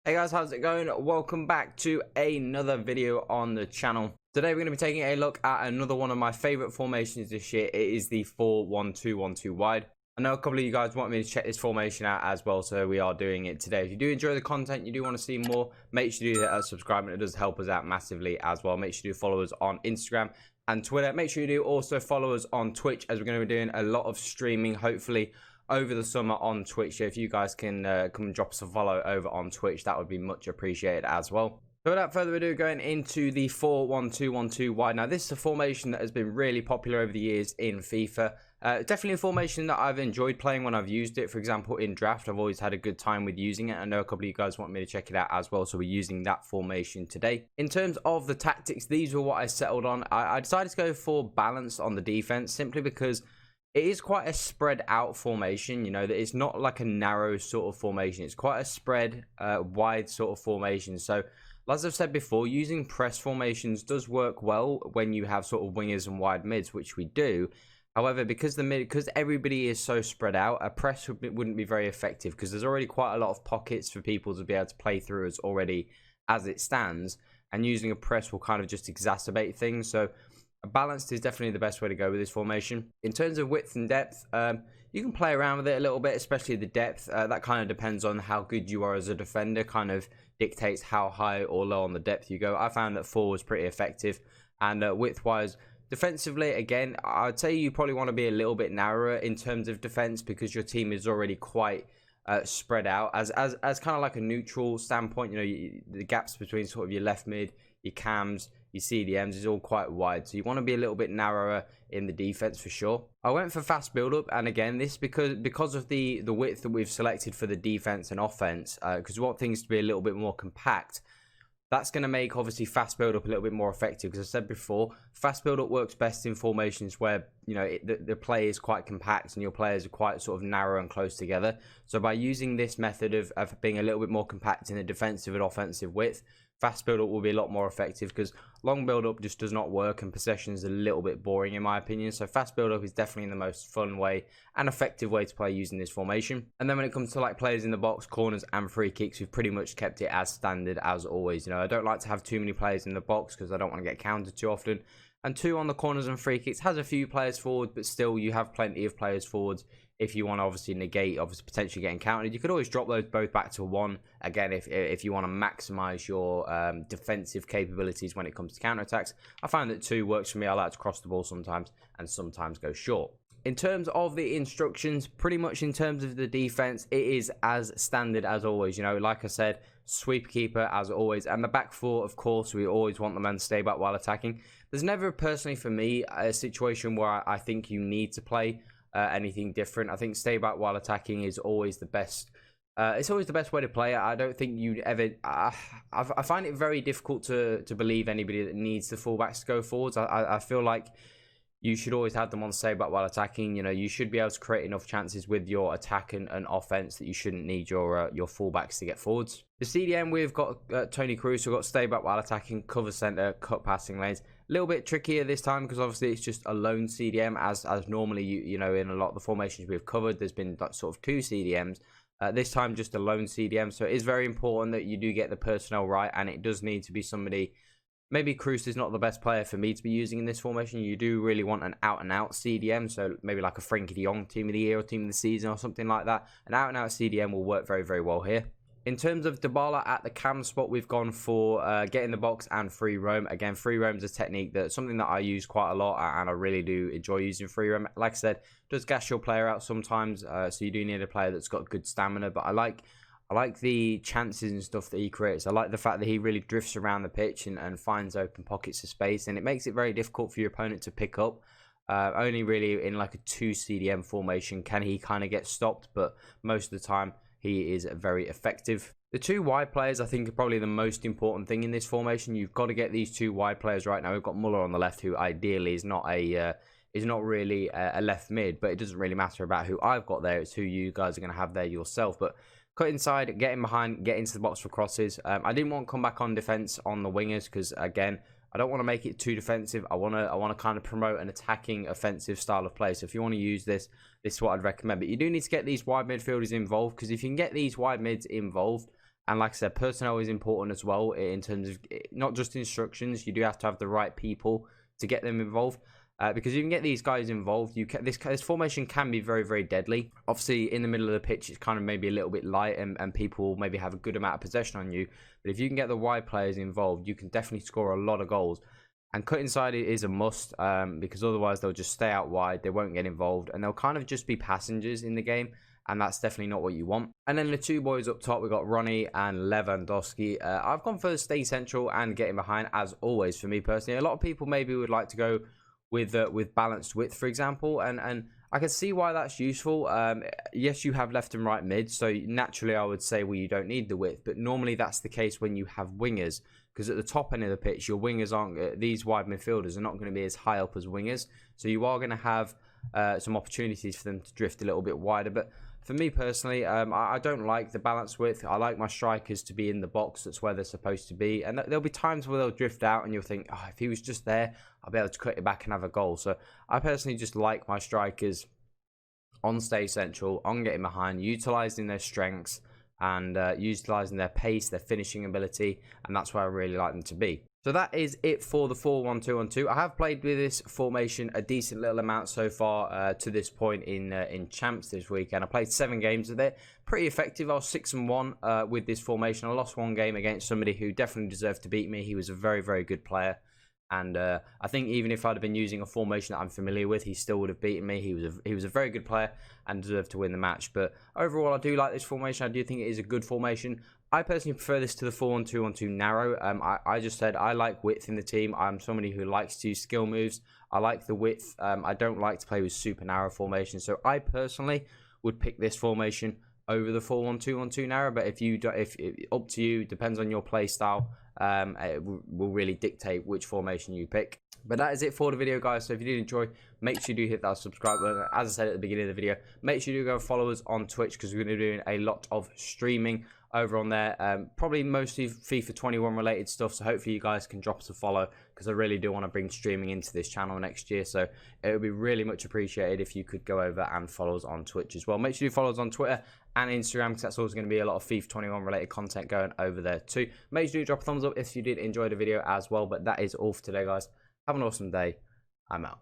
Hey guys, how's it going? Welcome back to another video on the channel. Today we're going to be taking a look at another one of my favorite formations this year. It is the 4-1-2-1-2 wide. I know a couple of you guys want me to check this formation out as well, so we are doing it today. If you do enjoy the content, you do want to see more, make sure you do hit that subscribe, and it does help us out massively as well. Make sure you do follow us on Instagram and Twitter. Make sure you do also follow us on Twitch, as we're going to be doing a lot of streaming, hopefully over the summer on Twitch. So if you guys can come and drop us a follow over on Twitch, that would be much appreciated as well. So without further ado, going into the 4-1-2-1-2 wide. Now this is a formation that has been really popular over the years in FIFA. Definitely a formation that I've enjoyed playing when I've used it. For example, in draft, I've always had a good time with using it. I know a couple of you guys want me to check it out as well, so we're using that formation today. In terms of the tactics, these were what I settled on. I decided to go for balance on the defense, simply because it is quite a spread out formation. You know, that it's not like a narrow sort of formation. It's quite a spread wide sort of formation. So as I've said before, using press formations does work well when you have sort of wingers and wide mids, which we do. However, because everybody is so spread out, a press wouldn't be very effective, because there's already quite a lot of pockets for people to be able to play through as it stands, and using a press will kind of just exacerbate things. So balanced is definitely the best way to go with this formation. In terms of width and depth, you can play around with it a little bit, especially the depth. That kind of depends on how good you are as a defender, kind of dictates how high or low on the depth you go. I found that 4 was pretty effective, and width-wise, defensively, again, I'd say you probably want to be a little bit narrower in terms of defense, because your team is already quite spread out. As kind of like a neutral standpoint, you know, the gaps between sort of your left mid, your cams, your CDMs is all quite wide, so you want to be a little bit narrower in the defense for sure. I went for fast build up, and again, this because of the width that we've selected for the defense and offense, because we want things to be a little bit more compact. That's going to make obviously fast build up a little bit more effective, because I said before, fast build up works best in formations where, you know, the play is quite compact and your players are quite sort of narrow and close together. So by using this method of being a little bit more compact in the defensive and offensive width, fast build up will be a lot more effective, because long build up just does not work and possession is a little bit boring in my opinion. So fast build up is definitely the most fun way and effective way to play using this formation. And then when it comes to like players in the box, corners and free kicks, we've pretty much kept it as standard as always. You know, I don't like to have too many players in the box because I don't want to get countered too often. And 2 on the corners and free kicks, has a few players forward, but still you have plenty of players forwards. If you want to obviously negate potentially getting countered, you could always drop those both back to 1. Again, if you want to maximize your defensive capabilities when it comes to counterattacks. I find that 2 works for me. I like to cross the ball sometimes and sometimes go short. In terms of the instructions, pretty much in terms of the defense, it is as standard as always. You know, like I said, sweeper keeper as always, and the back 4, of course, we always want the man to stay back while attacking. There's never personally for me a situation where I think you need to play anything different. I think stay back while attacking is always the best. It's always the best way to play it. I don't think you'd ever. I find it very difficult to believe anybody that needs the fullbacks to go forwards. I feel like you should always have them on stay back while attacking. You know, you should be able to create enough chances with your attack and offense that you shouldn't need your fullbacks to get forwards. The CDM, we've got Tony Cruz, we've got stay back while attacking, cover center, cut passing lanes. A little bit trickier this time because obviously it's just a lone CDM, as normally you know in a lot of the formations we've covered, there's been like sort of 2 CDMs. This time just a lone CDM, so it is very important that you do get the personnel right, and it does need to be somebody. Maybe Cruz is not the best player for me to be using in this formation. You do really want an out-and-out CDM, so maybe like a Frankie de Jong team of the year or team of the season or something like that. An out-and-out CDM will work very, very well here. In terms of Dybala at the cam spot, we've gone for get in the box and free roam. Again, free roam is a technique that's something that I use quite a lot, and I really do enjoy using free roam. Like I said, does gas your player out sometimes, so you do need a player that's got good stamina, but I like the chances and stuff that he creates. I like the fact that he really drifts around the pitch and finds open pockets of space, and it makes it very difficult for your opponent to pick up. Only really in like a 2 CDM formation can he kind of get stopped, but most of the time he is very effective. The 2 wide players, I think, are probably the most important thing in this formation. You've got to get these 2 wide players right now. We've got Muller on the left, who ideally is not really a left mid, but it doesn't really matter about who I've got there. It's who you guys are going to have there yourself. But cut inside, get in behind, get into the box for crosses. I didn't want to come back on defense on the wingers because, again, I don't want to make it too defensive. I want to kind of promote an attacking, offensive style of play. So if you want to use this, this is what I'd recommend. But you do need to get these wide midfielders involved, because if you can get these wide mids involved, And like I said, personnel is important as well in terms of not just instructions. You do have to have the right people to get them involved. Because you can get these guys involved, this formation can be very, very deadly. Obviously, in the middle of the pitch, it's kind of maybe a little bit light, and people maybe have a good amount of possession on you. But if you can get the wide players involved, you can definitely score a lot of goals. And cut inside is a must, because otherwise they'll just stay out wide, they won't get involved, and they'll kind of just be passengers in the game. And that's definitely not what you want. And then the two boys up top, we've got Ronnie and Lewandowski. I've gone for stay central and getting behind, as always, for me personally. A lot of people maybe would like to go with balanced width, for example, and I can see why that's useful. Yes, you have left and right mid, so naturally I would say, well, you don't need the width, but normally that's the case when you have wingers, because at the top end of the pitch, your wingers aren't, these wide midfielders are not going to be as high up as wingers, so you are going to have some opportunities for them to drift a little bit wider. But for me personally, I don't like the balanced width. I like my strikers to be in the box. That's where they're supposed to be. And there'll be times where they'll drift out and you'll think, oh, if he was just there, I'll be able to cut it back and have a goal. So I personally just like my strikers on stay central, on getting behind, utilising their strengths and utilising their pace, their finishing ability. And that's where I really like them to be. So that is it for the 4-1-2-1-2. I have played with this formation a decent little amount so far to this point in champs this weekend. I played 7 games with it. Pretty effective. I was 6-1 with this formation. I lost 1 game against somebody who definitely deserved to beat me. He was a very, very good player. And I think even if I'd have been using a formation that I'm familiar with, he still would have beaten me. He was a very good player and deserved to win the match. But overall, I do like this formation. I do think it is a good formation. I personally prefer this to the 4-1-2-1-2 narrow. I just said I like width in the team. I'm somebody who likes to use skill moves. I like the width. I don't like to play with super narrow formations. So I personally would pick this formation over the 4-1-2-1-2 narrow. But if up to you, depends on your play style. It will really dictate which formation you pick. But that is it for the video, guys. So if you did enjoy, make sure you do hit that subscribe button. As I said at the beginning of the video, make sure you do go follow us on Twitch, because we're going to be doing a lot of streaming over on there, probably mostly FIFA 21 related stuff. So hopefully you guys can drop us a follow, because I really do want to bring streaming into this channel next year. So it would be really much appreciated if you could go over and follow us on Twitch as well. Make sure you follow us on Twitter and Instagram, because that's also going to be a lot of FIFA 21 related content going over there too. Make sure you drop a thumbs up if you did enjoy the video as well. But that is all for today, guys. Have an awesome day. I'm out.